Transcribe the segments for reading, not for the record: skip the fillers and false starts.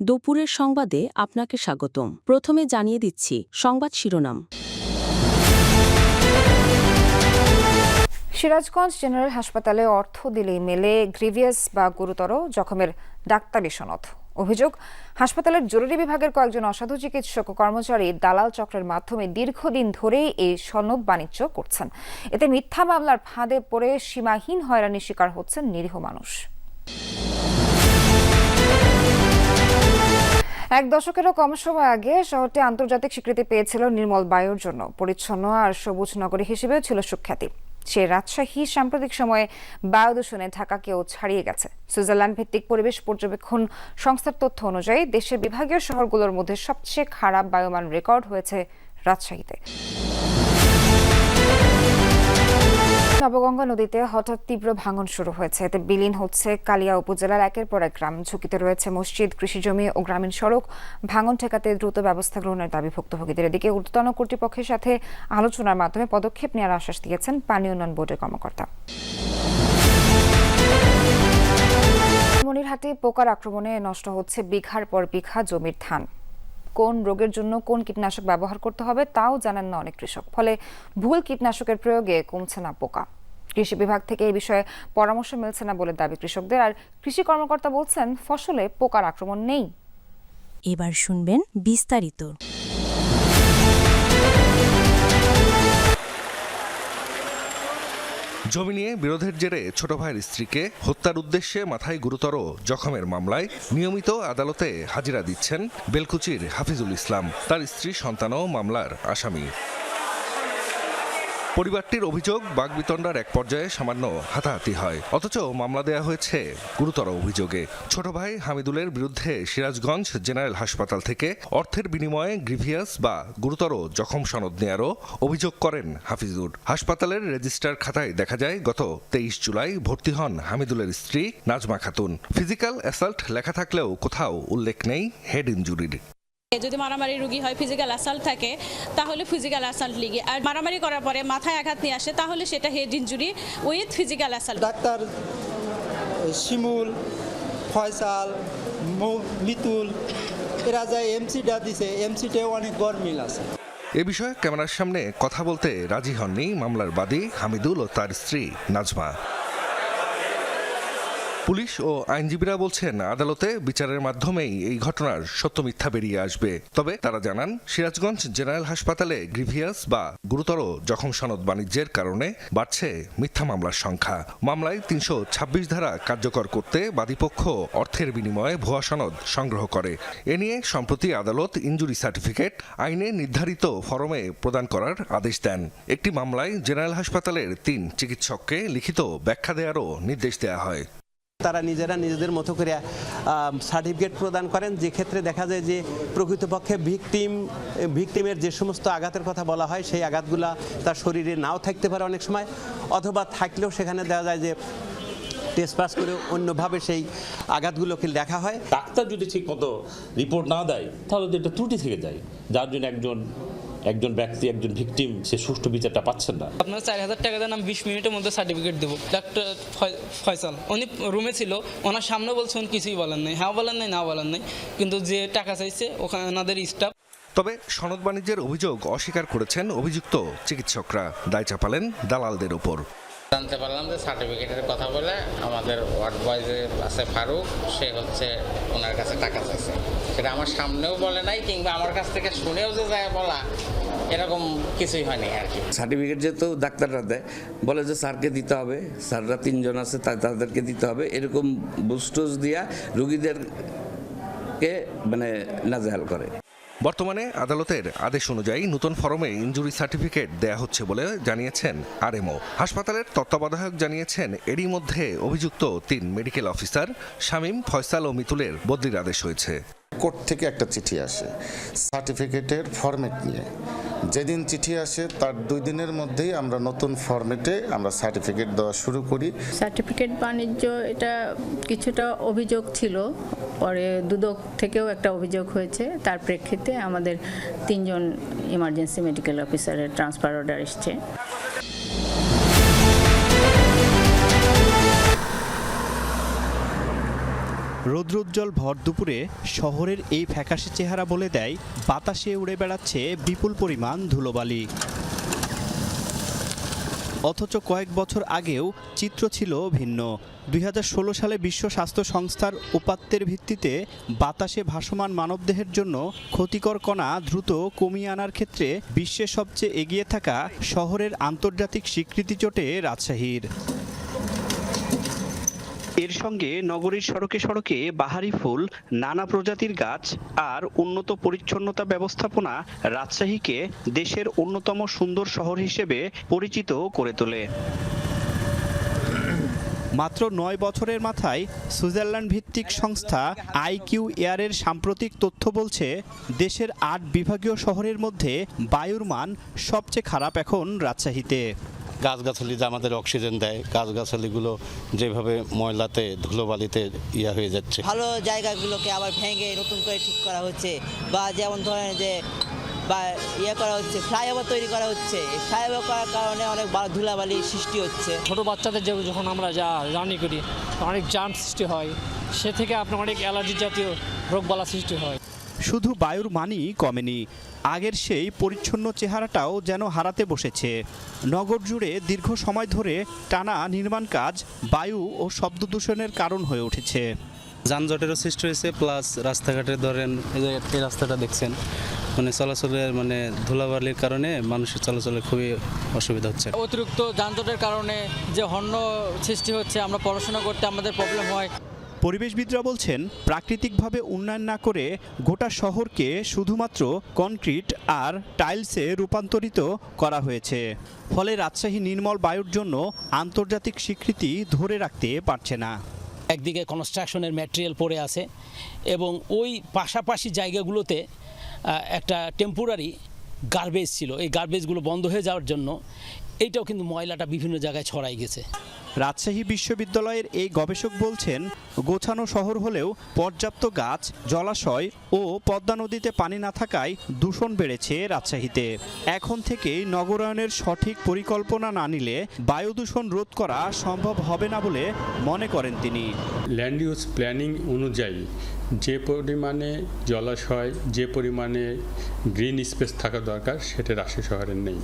দুপুরের সংবাদে আপনাকে স্বাগতম। প্রথমে জানিয়ে দিচ্ছি সংবাদ শিরোনাম। সিরাজগঞ্জ জেনারেল হাসপাতালে অর্থ দিলেই মেলে গ্রিভিয়াস বা গুরুতর জখমের ডাক্তারি সনদ। অভিযোগ, হাসপাতালের জরুরি বিভাগের কয়েকজন অসাধু চিকিৎসক ও কর্মচারী দালাল চক্রের মাধ্যমে দীর্ঘদিন ধরেই এই সনদ বাণিজ্য করছেন। এতে মিথ্যা মামলার ফাঁদে পড়ে সীমাহীন হয়রানির শিকার হচ্ছেন নিরীহ মানুষ। এক দশকেরও কম সময় আগে শহরটি আন্তর্জাতিক স্বীকৃতি পেয়েছিল নির্মল বায়ুর জন্য। পরিচ্ছন্ন আর সবুজ নগরী হিসেবেও ছিল সুখ্যাতি। সে রাজশাহী সাম্প্রতিক সময়ে বায়ু দূষণে ঢাকাকেও ছাড়িয়ে গেছে। সুইজারল্যান্ড ভিত্তিক পরিবেশ পর্যবেক্ষণ সংস্থার তথ্য অনুযায়ী দেশের বিভাগীয় শহরগুলোর মধ্যে সবচেয়ে খারাপ বায়ুমান রেকর্ড হয়েছে রাজশাহীতে। নবগঙ্গা নদীতে হঠাৎ তীব্র ভাঙন শুরু হয়েছে। এতে বিলীন হচ্ছে কালিয়া উপজেলার একের পর এক গ্রাম। ঝুঁকিতে রয়েছে মসজিদ, কৃষিজমি ও গ্রামীণ সড়ক। ভাঙন ঠেকাতে দ্রুত ব্যবস্থা গ্রহণের দাবি ভুক্তভোগীদের। এদিকে ঊর্ধ্বতন কর্তৃপক্ষের সাথে আলোচনার মাধ্যমে পদক্ষেপ নেওয়ার আশ্বাস দিয়েছেন পানি উন্নয়ন বোর্ডের কর্মকর্তা। মনিরহাটে পোকার আক্রমণে নষ্ট হচ্ছে বিঘার পর বিঘা জমির ধান। কোন রোগের জন্য কোন কীটনাশক ব্যবহার করতে হবে তাও জানেন না অনেক কৃষক। ফলে ভুল কীটনাশকের প্রয়োগে কমছে না পোকা। কৃষি বিভাগ থেকে এই বিষয়ে পরামর্শ মিলছে না বলে দাবি কৃষকদের। আর কৃষি কর্মকর্তা বলছেন ফসলে পোকার আক্রমণ নেই। এবার শুনবেন বিস্তারিত। জমি নিয়ে বিরোধের জেরে ছোট ভাইয়ের স্ত্রীকে হত্যার উদ্দেশ্যে মাথায় গুরুতর জখমের মামলায় নিয়মিত আদালতে হাজিরা দিচ্ছেন বেলকুচির হাফিজুল ইসলাম। তার স্ত্রী সন্তানও মামলার আসামি। পরিবারটির অভিযোগ, বাগবিতণ্ডার এক পর্যায়ে সামান্য হাতাহাতি হয়, অথচ মামলা দেয়া হয়েছে গুরুতর অভিযোগে। ছোট ভাই হামিদুলের বিরুদ্ধে সিরাজগঞ্জ জেনারেল হাসপাতাল থেকে অর্থের বিনিময়ে গ্রিভিয়াস বা গুরুতর জখম সনদ নেয়ারও অভিযোগ করেন হাফিজুর। হাসপাতালের রেজিস্ট্রার খাতায় দেখা যায় গত 23 জুলাই ভর্তি হন হামিদুলের স্ত্রী নাজমা খাতুন। ফিজিক্যাল অ্যাসাল্ট লেখা থাকলেও কোথাও উল্লেখ নেই হেড ইনজুরির। যদি মারামারি রোগী হয়, ফিজিক্যাল অ্যাসাল্ট থাকে, তাহলে ফিজিক্যাল অ্যাসাল্ট লিগে। আর মারামারি করার পরে মাথায় আঘাত নিয়ে আসে, তাহলে সেটা head injury with physical assault. ডাক্তার শিমুল, ফয়সাল, মিতুল এরা যায় এমসিটা দিছে, এমসিটাও অনেক গরমিল আছে। এ বিষয়ে ক্যামেরার সামনে কথা বলতে রাজি হননি মামলার বাদী হামিদুল ও তার স্ত্রী নাজমা। পুলিশ ও আইনজীবীরা বলছেন আদালতে বিচারের মাধ্যমেই এই ঘটনার সত্য মিথ্যা বেরিয়ে আসবে। তবে তারা জানান, সিরাজগঞ্জ জেনারেল হাসপাতালে গ্রিভিয়াস বা গুরুতর জখম সনদ বাণিজ্যের কারণে বাড়ছে মিথ্যা মামলার সংখ্যা। মামলায় 326 ধারা কার্যকর করতে বাদীপক্ষ অর্থের বিনিময়ে ভুয়া সনদ সংগ্রহ করে। এ নিয়ে সম্প্রতি আদালত ইনজুরি সার্টিফিকেট আইনে নির্ধারিত ফরমে প্রদান করার আদেশ দেন। একটি মামলায় জেনারেল হাসপাতালের 3 চিকিৎসককে লিখিত ব্যাখ্যা দেওয়ারও নির্দেশ দেওয়া হয়। তারা নিজেরা নিজেদের মতো করে সার্টিফিকেট প্রদান করেন, যে ক্ষেত্রে দেখা যায় যে প্রকৃতপক্ষে ভিকটিমের যে সমস্ত আঘাতের কথা বলা হয় সেই আঘাতগুলা তার শরীরে নাও থাকতে পারে অনেক সময়, অথবা থাকলেও সেখানে দেখা যায় যে টেস্ট পাস করে অন্যভাবে সেই আঘাতগুলোকে দেখা হয়। ডাক্তার যদি ঠিক মতো রিপোর্ট না দেয় তাহলে তো এটা ত্রুটি থেকে যায়, যার জন্য একজন ব্যক্তি, একজন ভিকটিম সে সুষ্ঠু বিচারটা পাচ্ছেন না। আপনার 4000 টাকা দেন, আমি 20 মিনিটের মধ্যে সার্টিফিকেট দেবো। ডাক্তার ফয়সাল উনি রুমে ছিল, ওনার সামনে বলছে উনি কিছুই বলেন নাই, হ্যাঁ বলেন নাই, না বলেন নাই, কিন্তু যে টাকা চাইছে ওখানে ওনাদের স্টাফ। তবে সনদ বাণিজ্যের অভিযোগ অস্বীকার করেছেন অভিযুক্ত চিকিৎসকরা। দায় চাপালেন দালালদের উপর। জানতে পারলাম যে সার্টিফিকেটের কথা বলে আমাদের ওয়ার্ড বয় যে আছে ফারুক, সে হচ্ছে ওনার কাছে টাকা চাইছে। সেটা আমার সামনেও বলে নাই, কিংবা আমার কাছ থেকে শুনেও যে যায় বলা, এরকম কিছুই হয়নি আর কি। সার্টিফিকেট যেহেতু ডাক্তাররা দেয়, বলে যে স্যারকে দিতে হবে, স্যাররা 3 জন আছে তাদেরকে দিতে হবে, এরকম বুস্টুস দিয়া রোগীদেরকে নাজেহাল করে। বর্তমানে আদালতের আদেশ অনুযায়ী নতুন ফরমে ইনজুরি সার্টিফিকেট দেয়া হচ্ছে বলে জানিয়েছেন আরএমও। হাসপাতালের তত্ত্বাবধায়ক জানিয়েছেন এরই মধ্যে অভিযুক্ত 3 মেডিকেল অফিসার শামীম, ফয়সাল ও মিতুলের বদলির আদেশ হয়েছে। কোর্ট থেকে একটা চিঠি আসে সার্টিফিকেটের ফরম্যাট নিয়ে। যেদিন চিঠি আসে তার 2 দিনের মধ্যেই আমরা নতুন ফরম্যাটে আমরা সার্টিফিকেট দেওয়া শুরু করি। সার্টিফিকেট বাণিজ্য এটা কিছুটা অভিযোগ ছিল, পরে দুদক থেকেও একটা অভিযোগ হয়েছে। তার প্রেক্ষিতে আমাদের 3 জন ইমার্জেন্সি মেডিকেল অফিসারের ট্রান্সফার অর্ডার এসছে। রৌদ্রোজ্জ্বল ভর দুপুরে শহরের এই ফ্যাকাশে চেহারা বলে দেয় বাতাসে উড়ে বেড়াচ্ছে বিপুল পরিমাণ ধুলোবালি। অথচ কয়েক বছর আগেও চিত্র ছিল ভিন্ন। 2016 সালে বিশ্ব স্বাস্থ্য সংস্থার উপাত্তের ভিত্তিতে বাতাসে ভাসমান মানবদেহের জন্য ক্ষতিকর কণা দ্রুত কমিয়ে আনার ক্ষেত্রে বিশ্বের সবচেয়ে এগিয়ে থাকা শহরের আন্তর্জাতিক স্বীকৃতি জোটে রাজশাহীর। এর সঙ্গে নগরীর সড়কে সড়কে বাহারি ফুল, নানা প্রজাতির গাছ আর উন্নত পরিচ্ছন্নতা ব্যবস্থাপনা রাজশাহীকে দেশের অন্যতম সুন্দর শহর হিসেবে পরিচিত করে তোলে। মাত্র 9 বছরের মাথায় সুইজারল্যান্ড ভিত্তিক সংস্থা IQ এয়ারের সাম্প্রতিক তথ্য বলছে দেশের 8 বিভাগীয় শহরের মধ্যে বায়ুর মান সবচেয়ে খারাপ এখন রাজশাহীতে। গাছগাছালি যে আমাদের অক্সিজেন দেয়, গাছগাছালিগুলো যেভাবে ময়লাতে ধুলোবালিতে হয়ে যাচ্ছে। ভালো জায়গাগুলোকে আবার ভেঙে নতুন করে ঠিক করা হচ্ছে, বা যেমন ধরেন যে বা করা হচ্ছে, ফ্লাইওভার তৈরি করা হচ্ছে। ফ্লাইওভার করার কারণে অনেক ধুলাবালি সৃষ্টি হচ্ছে। ছোট বাচ্চাদের যখন আমরা জার্নি করি অনেক জার্ম সৃষ্টি হয়, সে থেকে আপনার অনেক অ্যালার্জি জাতীয় রোগবালা সৃষ্টি হয়। শুধু বায়ুর মানই কমেনি, আগের সেই পরিচ্ছন্ন চেহারাটাও যেন হারাতে বসেছে। নগর জুড়ে দীর্ঘ সময় ধরে টানা নির্মাণ কাজ বায়ু ও শব্দ দূষণের কারণ হয়ে উঠেছে। যানজটেরও সৃষ্টি হয়েছে, প্লাস রাস্তাঘাটে ধরেন এই রাস্তাটা দেখছেন, চলাচলের ধুলাবালির কারণে মানুষের চলাচলে খুবই অসুবিধা হচ্ছে। অতিরিক্ত যানজটের কারণে যে হর্ন সৃষ্টি হচ্ছে, আমরা পড়াশোনা করতে আমাদের প্রবলেম হয়। পরিবেশবিদরা বলছেন প্রাকৃতিকভাবে উন্নয়ন না করে গোটা শহরকে শুধুমাত্র কনক্রিট আর টাইলসে রূপান্তরিত করা হয়েছে। ফলে রাজশাহী নির্মল বায়ুর জন্য আন্তর্জাতিক স্বীকৃতি ধরে রাখতে পারছে না। একদিকে কনস্ট্রাকশনের ম্যাটেরিয়াল পড়ে আছে এবং ওই পাশাপাশি জায়গাগুলোতে একটা টেম্পোরারি গার্বেজ ছিল। এই গার্বেজগুলো বন্ধ হয়ে যাওয়ার জন্য এইটাও কিন্তু ময়লাটা বিভিন্ন জায়গায় ছড়াই গেছে। রাজশাহী বিশ্ববিদ্যালয়ের এই গবেষক বলছেন গোছানো শহর হলেও পর্যাপ্ত গাছ, জলাশয় ও পদ্মা নদীতে পানি না থাকায় দূষণ বেড়েছে রাজশাহীতে। এখন থেকেই নগরায়নের সঠিক পরিকল্পনা না নিলে বায়ু দূষণ রোধ করা সম্ভব হবে না বলে মনে করেন তিনি। ল্যান্ড ইউজ প্ল্যানিং অনুযায়ী যে পরিমাণে জলাশয়, যে পরিমাণে গ্রিন স্পেস থাকা দরকার সেটা রাজশাহী শহরের নেই।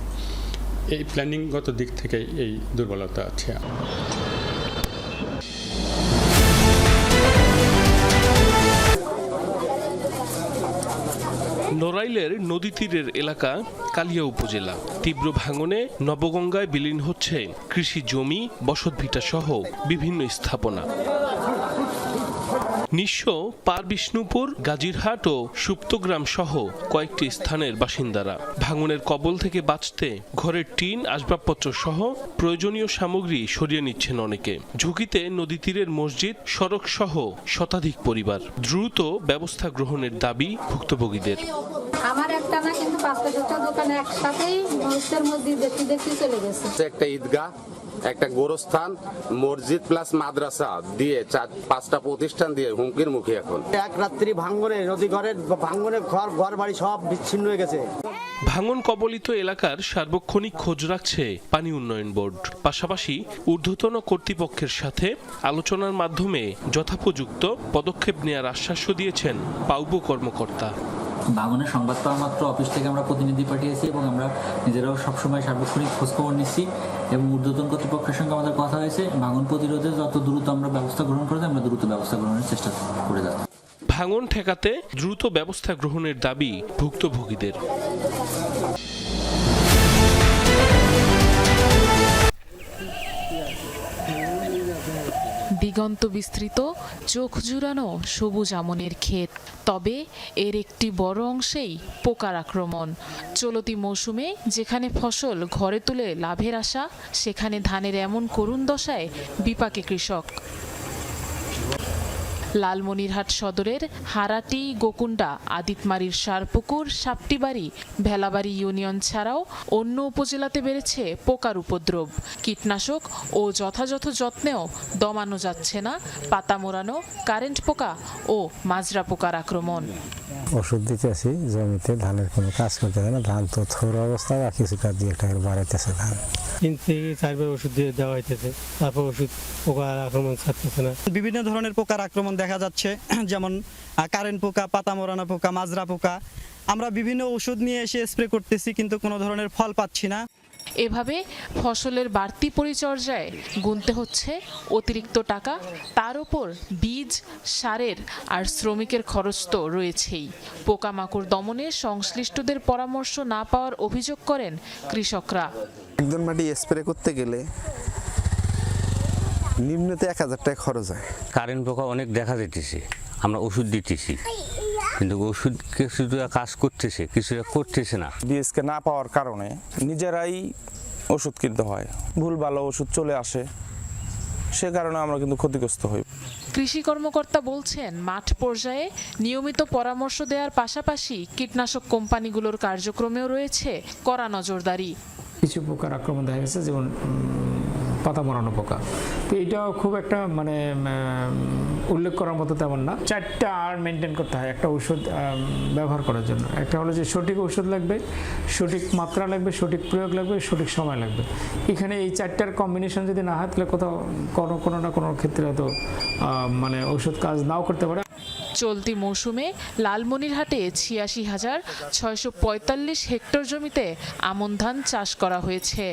এই প্ল্যানিংগত দিক থেকে এই দুর্বলতা আছে। নড়াইলের নদী তীরের এলাকা কালিয়া উপজেলা। তীব্র ভাঙনে নবগঙ্গায় বিলীন হচ্ছে কৃষি জমি, বসতভিটা সহ বিভিন্ন স্থাপনা। নিঃস্ব পারবিষ্ণুপুর, গাজীরহাট ও সুপ্তগ্রাম সহ কয়েকটি স্থানের বাসিন্দারা। ভাঙনের কবল থেকে বাঁচতে ঘরের টিন, আসবাবপত্র সহ প্রয়োজনীয় সামগ্রী সরিয়ে নিচ্ছেন অনেকে। ঝুঁকিতে নদী তীরের মসজিদ, সড়ক সহ শতাধিক পরিবার। দ্রুত ব্যবস্থা গ্রহণের দাবি ভুক্তভোগীদের। আমার একটা না কিন্তু 5-6টা দোকান একসাথেই মসজিদ দেখতে চলে গেছে। একটা ঈদগাহ, একটা গোরস্থান, মসজিদ প্লাস মাদ্রাসা দিয়ে 4-5টা প্রতিষ্ঠান দিয়ে হুমকির মুখে এখন। এক রাত্রি ভাঙনে নদী ঘরের ভাঙনে ঘর বাড়ি সব বিচ্ছিন্ন হয়ে গেছে। ভাঙন কবলিত এলাকার সার্বক্ষণিক খোঁজ রাখছে পানি উন্নয়ন বোর্ড। পাশাপাশি ঊর্ধ্বতন কর্তৃপক্ষের সাথে আলোচনার মাধ্যমে যথোপযুক্ত পদক্ষেপ নেওয়ার আশ্বাসও দিয়েছেন পাউবো কর্মকর্তা। ভাঙনের সংবাদ পাওয়া মাত্র অফিস থেকে আমরা প্রতিনিধি পাঠিয়েছি এবং আমরা নিজেরাও সবসময় সার্বক্ষণিক খোঁজখবর নিচ্ছি এবং ঊর্ধ্বতন কর্তৃপক্ষের সঙ্গে আমাদের কথা হয়েছে ভাঙন প্রতিরোধে যত দ্রুত আমরা ব্যবস্থা গ্রহণ করতে আমরা দ্রুত ব্যবস্থা গ্রহণের চেষ্টা করে যাচ্ছি। ভাঙন ঠেকাতে দ্রুত ব্যবস্থা গ্রহণের দাবি ভুক্তভোগীদের। দিগন্ত বিস্তৃত, চোখ জুড়ানো সবুজ আমনের ক্ষেত, তবে এর একটি বড় অংশেই পোকার আক্রমণ। চলতি মৌসুমে যেখানে ফসল ঘরে তুলে লাভের আশা, সেখানে ধানের এমন করুণ দশায় বিপাকে কৃষক। লালমনিরহাট সদরের হারাটি, গোকুন্ডা, আদিতমারির সারপুকুর, সাপটিবাড়ি, ভেলাবাড়ি ইউনিয়ন ছাড়াও অন্য উপজেলাতে বেড়েছে পোকার উপদ্রব। কীটনাশক ও যথাযথ যত্নেও দমানো যাচ্ছে না পাতা মোড়ানো, কারেন্ট পোকা ও মাজরা পোকার আক্রমণ। ওষুধ দিতেছি জমিতে, ধানের কোনো কাজ করতে হয় না, ধান তো থোর অবস্থা বা কিছুটা দিয়ে একটা বাড়াইতেছে ধান। 3 থেকে 4 বার ওষুধ দিয়ে দেওয়া হইতেছে, তারপর ওষুধ পোকার আক্রমণ ছাড়তেছে না। বিভিন্ন ধরনের পোকার আক্রমণ দেখা যাচ্ছে, যেমন কারেন্ট পোকা, পাতা মোড়ানো পোকা, মাজরা পোকা। আমরা বিভিন্ন ওষুধ নিয়ে এসে স্প্রে করতেছি, কিন্তু কোনো ধরনের ফল পাচ্ছি না। এভাবে ফসলের বাড়তি পরিচর্যায় গুনতে হচ্ছে অতিরিক্ত টাকা, তার উপর বীজ, সারের আর শ্রমিকের খরচ তো রয়েছেই। পোকামাকড় দমনে সংশ্লিষ্টদের পরামর্শ না পাওয়ার অভিযোগ করেন কৃষকরা। একজন মাটি স্প্রে করতে গেলে নিম্নতে 1000 টাকা খরচ হয়। কারেন্ট পোকা অনেক দেখা যাইতেছে, আমরা ওষুধ দিতেছি, কিন্তু ওষুধ কিছুটা কাজ করতেছে, কিছুটা করতেছে না। বিএসকে না পাওয়ার কারণে নিজেরাই ওষুধ কিনতে হয়, ভুল ভালো ওষুধ চলে আসে, সে কারণে আমরা কিন্তু ক্ষতিগ্রস্ত হই। কৃষি কর্মকর্তা বলছেন, মাঠ পর্যায়ে নিয়মিত পরামর্শ দেওয়ার পাশাপাশি কীটনাশক কোম্পানিগুলোর কার্যক্রমেও রয়েছে কড়া নজরদারি। কিছু পোকার আক্রমণ দেখা গেছে, যেমন পাতা মরানো পোকা, তো এটাও খুব একটা মানে উল্লেখ করার মতো তেমন না। 4টা আর মেনটেন করতে হয় একটা ওষুধ ব্যবহার করার জন্য। একটা হলো যে সঠিক ওষুধ লাগবে, সঠিক মাত্রা লাগবে, সঠিক প্রয়োগ লাগবে, সঠিক সময় লাগবে। এখানে এই 4টার কম্বিনেশন যদি না হয়, তাহলে কোথাও কোনো না কোনো ক্ষেত্রে হয়তো মানে ওষুধ কাজ নাও করতে পারে। চলতি মৌসুমে লালমনিরহাটে 86,645 হেক্টর জমিতে আমন ধান চাষ করা হয়েছে।